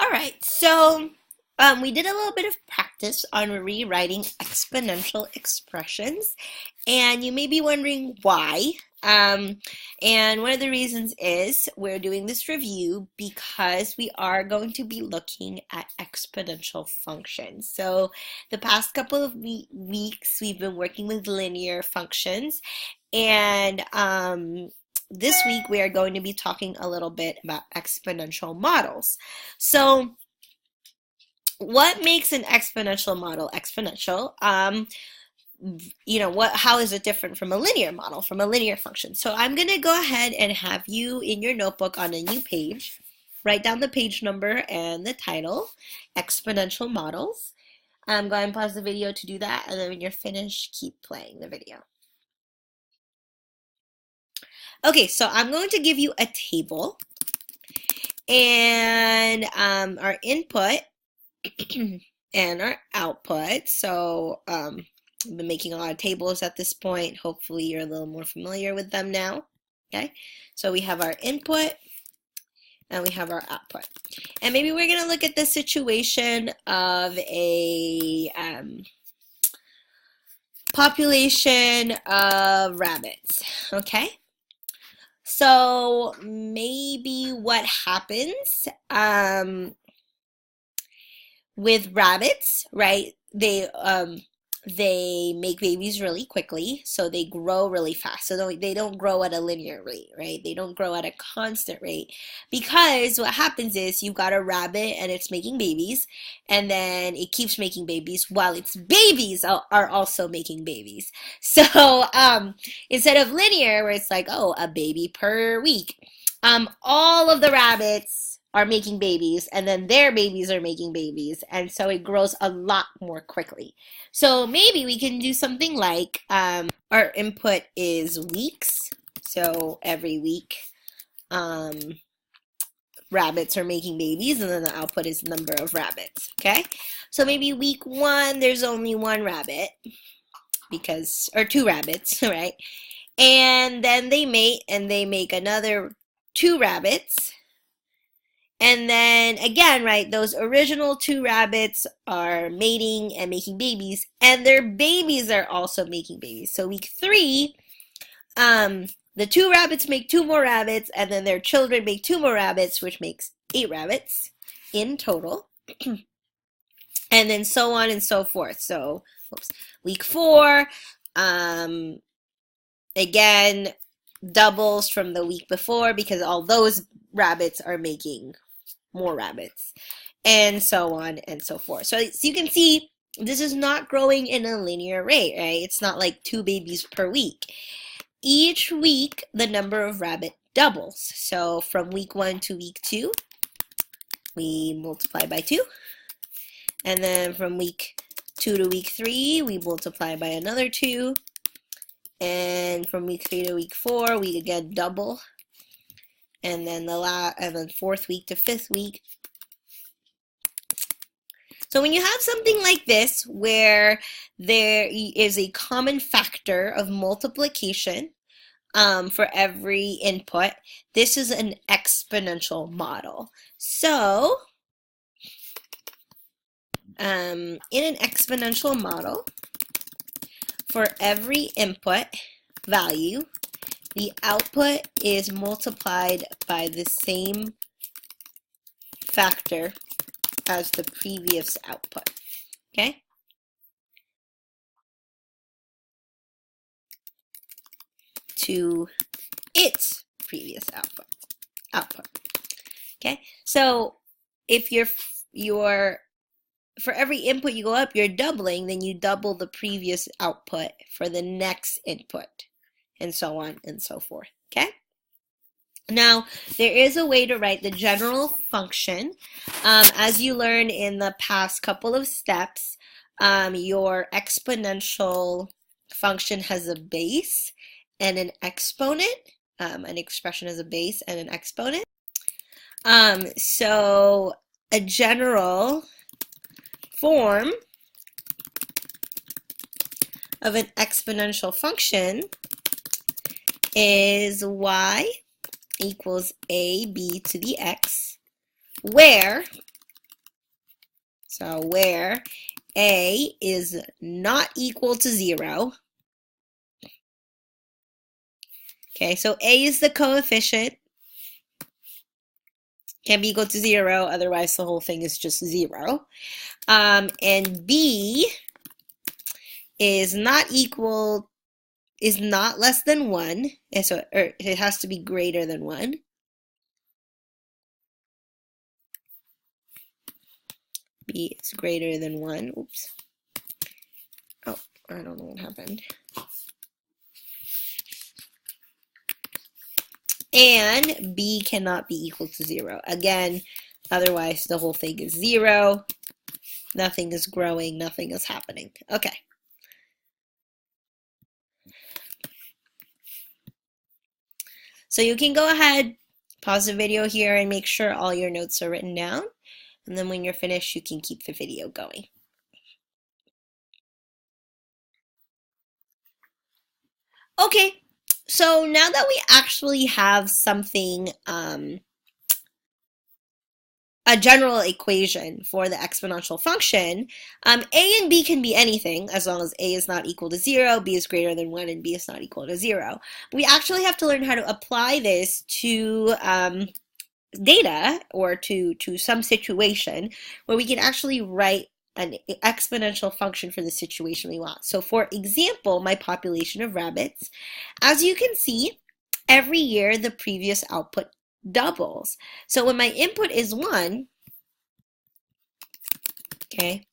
All right, so we did a little bit of practice on rewriting exponential expressions, and you may be wondering why. And one of the reasons is we're doing this review because we are going to be looking at exponential functions. So the past couple of weeks, we've been working with linear functions, and this week we are going to be talking a little bit about exponential models. So what makes an exponential model exponential? How is it different from a linear model, from a linear function? So I'm going to go ahead and have you in your notebook on a new page, write down the page number and the title, Exponential Models. Go ahead and pause the video to do that, and then when you're finished, keep playing the video. Okay, so I'm going to give you a table, and our input and our output. So I've been making a lot of tables at this point. Hopefully you're a little more familiar with them now. Okay, so we have our input and we have our output. And maybe we're going to look at the situation of a population of rabbits. Okay, so maybe what happens with rabbits, right? They make babies really quickly, so they grow really fast. So they don't grow at a linear rate, right? They don't grow at a constant rate, because what happens is you've got a rabbit and it's making babies, and then it keeps making babies while its babies are also making babies. So instead of linear, where it's like, oh, a baby per week, all of the rabbits are making babies, and then their babies are making babies, and so it grows a lot more quickly. So maybe we can do something like our input is weeks, so every week rabbits are making babies, and then the output is number of rabbits. Okay, so maybe week 1 there's only 1 rabbit, or 2 rabbits, right? And then they mate and they make another 2 rabbits. And then again, right, those original 2 rabbits are mating and making babies, and their babies are also making babies. So week 3, the 2 rabbits make 2 more rabbits, and then their children make 2 more rabbits, which makes 8 rabbits in total. And then so on and so forth. So week 4, again, doubles from the week before, because all those rabbits are making more rabbits, and so on and so forth. So you can see this is not growing in a linear rate, right? It's not like 2 babies per week. Each week the number of rabbit doubles. So from week 1 to week 2 we multiply by 2, and then from week 2 to week 3 we multiply by another 2, and from week 3 to week 4 we again double, and then and then 4th week to 5th week. So when you have something like this, where there is a common factor of multiplication for every input, this is an exponential model. So in an exponential model, for every input value, the output is multiplied by the same factor as the previous output, okay? To its previous output, okay? So if for every input you go up, you're doubling, then you double the previous output for the next input, and so on and so forth, okay? Now, there is a way to write the general function. As you learned in the past couple of steps, your exponential function has a base and an exponent. An expression has a base and an exponent. So a general form of an exponential function is y equals ab to the x, where So where A is not equal to 0. Okay, so A is the coefficient. Can be equal to 0, otherwise the whole thing is just 0. And B is not less than 1, and so it has to be greater than 1. B is greater than 1. Oops. Oh, I don't know what happened. And B cannot be equal to 0. Again, otherwise the whole thing is 0. Nothing is growing, nothing is happening. Okay. So you can go ahead, pause the video here, and make sure all your notes are written down. And then when you're finished, you can keep the video going. Okay, so now that we actually have something, a general equation for the exponential function, A and B can be anything as long as A is not equal to 0, B is greater than 1, and B is not equal to 0. We actually have to learn how to apply this to data or to some situation where we can actually write an exponential function for the situation we want. So for example, my population of rabbits, as you can see, every year the previous output doubles. So when my input is 1, okay,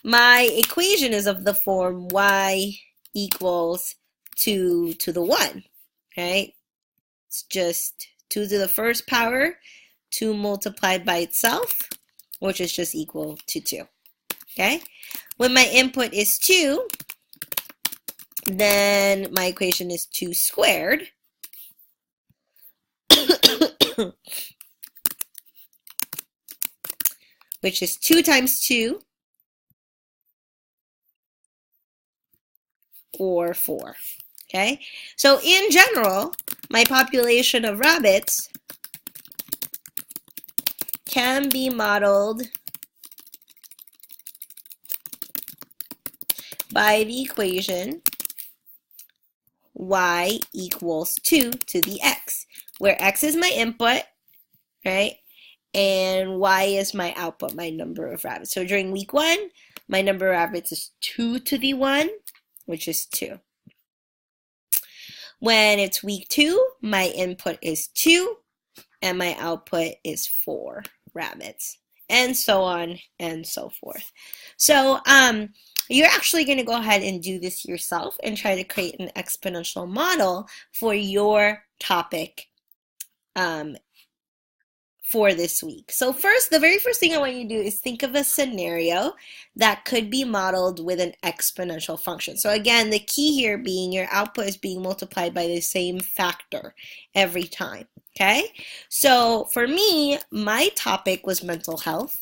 my equation is of the form y equals 2 to the 1, okay? It's just 2 to the first power, 2 multiplied by itself, which is just equal to 2, okay? When my input is 2, then my equation is 2 squared, which is 2 times 2, or 4, okay? So in general, my population of rabbits can be modeled by the equation y equals 2 to the x, where x is my input, right? And y is my output, my number of rabbits. So during week 1, my number of rabbits is 2 to the 1, which is 2. When it's week 2, my input is 2, and my output is 4 rabbits, and so on and so forth. So you're actually going to go ahead and do this yourself and try to create an exponential model for your topic for this week. So first, the very first thing I want you to do is think of a scenario that could be modeled with an exponential function. So again, the key here being your output is being multiplied by the same factor every time, okay? So for me, my topic was mental health.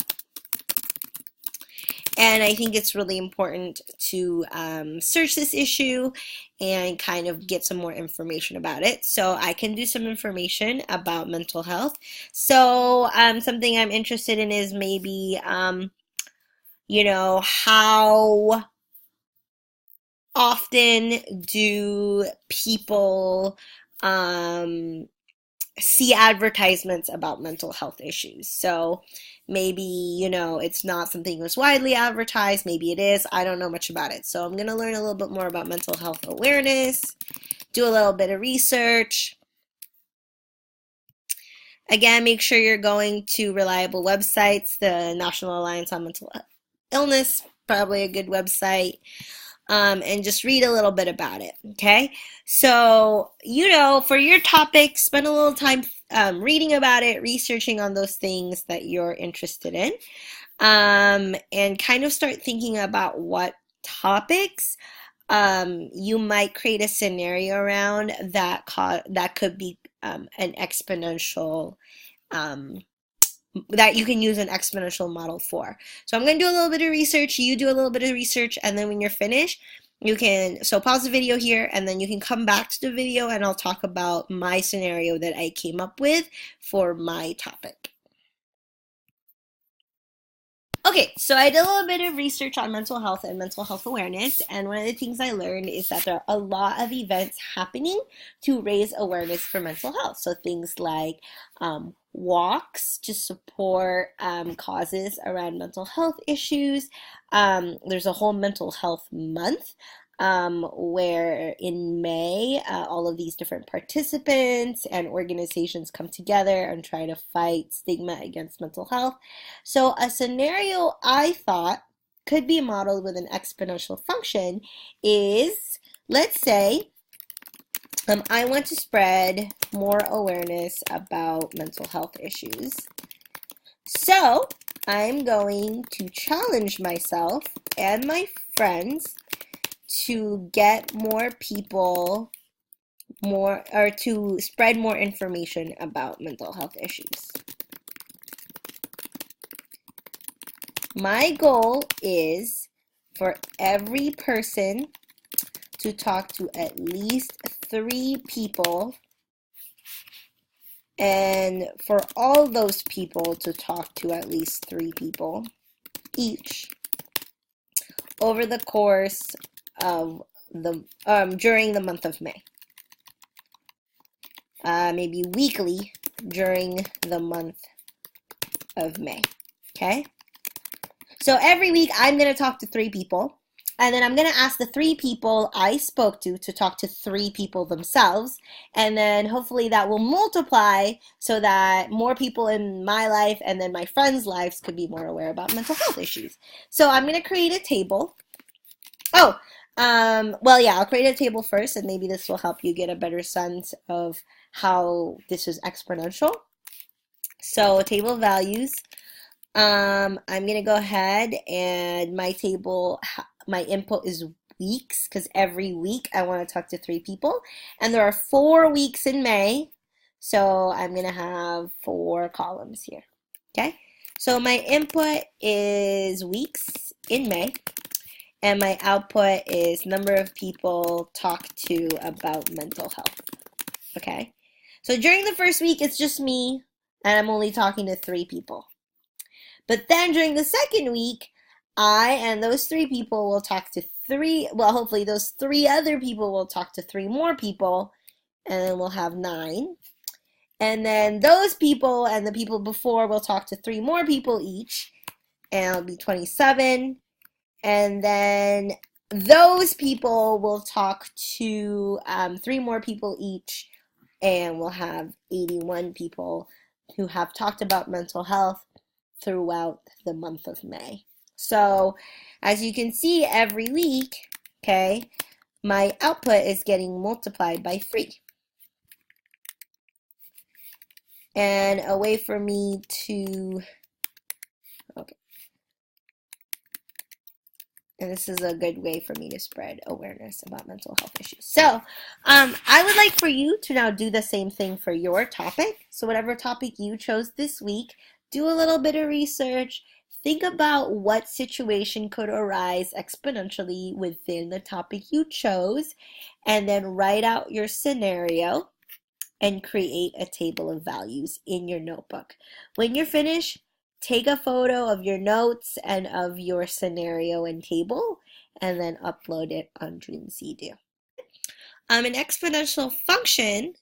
And I think it's really important to search this issue and kind of get some more information about it. So I can do some information about mental health. So something I'm interested in is maybe, you know, how often do people see advertisements about mental health issues? So maybe, you know, it's not something that's widely advertised. Maybe it is. I don't know much about it. So I'm going to learn a little bit more about mental health awareness, do a little bit of research. Again, make sure you're going to reliable websites. The National Alliance on Mental Illness, probably a good website. And just read a little bit about it, okay? So, you know, for your topic, spend a little time reading about it, researching on those things that you're interested in, and kind of start thinking about what topics you might create a scenario around that could be an exponential that you can use an exponential model for. So I'm going to do a little bit of research, you do a little bit of research, and then when you're finished, you can, so pause the video here, and then you can come back to the video and I'll talk about my scenario that I came up with for my topic. Okay, so I did a little bit of research on mental health and mental health awareness, and one of the things I learned is that there are a lot of events happening to raise awareness for mental health. So things like walks to support causes around mental health issues. There's a whole mental health month where in May, all of these different participants and organizations come together and try to fight stigma against mental health. So a scenario I thought could be modeled with an exponential function is, let's say, I want to spread more awareness about mental health issues. So I'm going to challenge myself and my friends to get more people to spread more information about mental health issues. My goal is for every person to talk to at least 3 people, and for all those people to talk to at least 3 people each over the course of the during the month of May. Maybe weekly during the month of May. Okay? So every week I'm going to talk to 3 people, and then I'm going to ask the 3 people I spoke to talk to 3 people themselves, and then hopefully that will multiply so that more people in my life and then my friends' lives could be more aware about mental health issues. So I'm going to create a table. Well, yeah, I'll create a table first, and maybe this will help you get a better sense of how this is exponential. So table values. I'm gonna go ahead and my table, my input is weeks, because every week I want to talk to 3 people, and there are 4 weeks in May, so I'm gonna have 4 columns here. Okay, so my input is weeks in May, and my output is number of people talked to about mental health. Okay, so during the first week it's just me, and I'm only talking to 3 people. But then during the second week, I and those 3 people will talk to 3, well, hopefully those 3 other people will talk to 3 more people, and then we'll have 9. And then those people and the people before will talk to 3 more people each, and it'll be 27. And then those people will talk to 3 more people each, and we'll have 81 people who have talked about mental health throughout the month of May. So as you can see, every week, okay, my output is getting multiplied by 3. And a way for me to, okay, and this is a good way for me to spread awareness about mental health issues. So I would like for you to now do the same thing for your topic. So whatever topic you chose this week, do a little bit of research. Think about what situation could arise exponentially within the topic you chose, and then write out your scenario and create a table of values in your notebook. When you're finished, take a photo of your notes and of your scenario and table, and then upload it on Dreamseedo. An exponential function